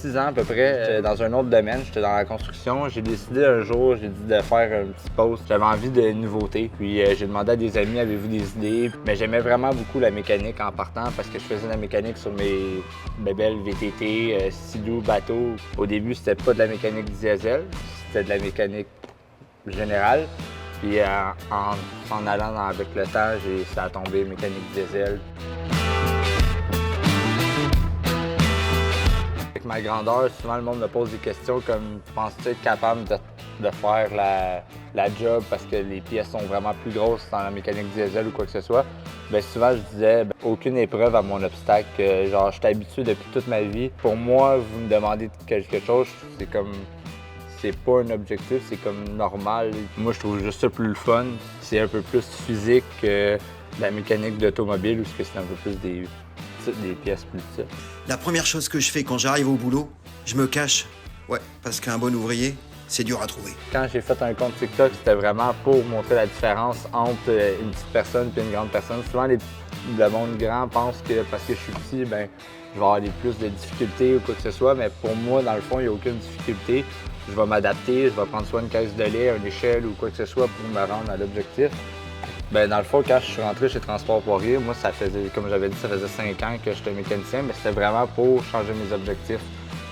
6 ans à peu près dans un autre domaine. J'étais dans la construction. J'ai décidé un jour, j'ai dit de faire un petit post. J'avais envie de nouveautés. Puis j'ai demandé à des amis, avez-vous des idées? Mais j'aimais vraiment beaucoup la mécanique en partant parce que je faisais de la mécanique sur mes bébelles VTT, Sea-Doo, bateaux. Au début, c'était pas de la mécanique diesel, c'était de la mécanique générale. Puis en allant avec le temps, ça a tombé mécanique diesel. Avec ma grandeur, souvent le monde me pose des questions comme « Penses-tu être capable de faire la job parce que les pièces sont vraiment plus grosses dans la mécanique diesel ou quoi que ce soit? » Bien souvent je disais aucune épreuve à mon obstacle. Genre je suis habitué depuis toute ma vie. Pour moi, vous me demandez quelque chose, c'est comme... C'est pas un objectif, c'est comme normal. Moi, je trouve juste ça plus le fun. C'est un peu plus physique que la mécanique d'automobile, où c'est un peu plus des pièces plus petites. La première chose que je fais quand j'arrive au boulot, je me cache. Ouais, parce qu'un bon ouvrier, c'est dur à trouver. Quand j'ai fait un compte TikTok, c'était vraiment pour montrer la différence entre une petite personne et une grande personne. Souvent, le monde grand pense que parce que je suis petit, ben, je vais avoir plus de difficultés ou quoi que ce soit, mais pour moi, dans le fond, il n'y a aucune difficulté. Je vais m'adapter, je vais prendre soit une caisse de lait, une échelle ou quoi que ce soit pour me rendre à l'objectif. Ben, dans le fond, quand je suis rentré chez Transport Poirier, moi, ça faisait, comme j'avais dit, ça faisait 5 ans que j'étais mécanicien, mais c'était vraiment pour changer mes objectifs.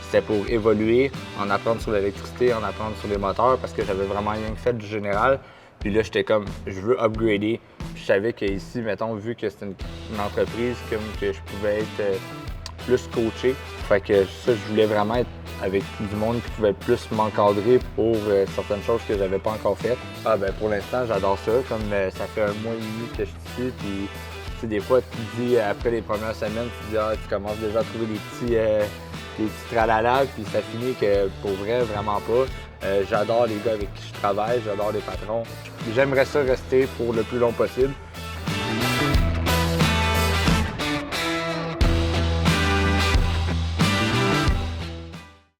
C'était pour évoluer, en apprendre sur l'électricité, en apprendre sur les moteurs, parce que j'avais vraiment rien fait du général. Puis là, j'étais comme, je veux upgrader. Puis je savais qu'ici, mettons, vu que c'était une entreprise, comme que je pouvais être plus coaché. Fait que ça, je voulais vraiment être avec du monde qui pouvait plus m'encadrer pour certaines choses que j'avais pas encore faites. Pour l'instant, j'adore ça. Comme ça fait 1 mois et demi que je suis ici, puis des fois, tu te dis, après les premières semaines, tu commences déjà à trouver des petits tralala, puis ça finit que pour vrai, vraiment pas. J'adore les gars avec qui je travaille, j'adore les patrons. J'aimerais ça rester pour le plus long possible.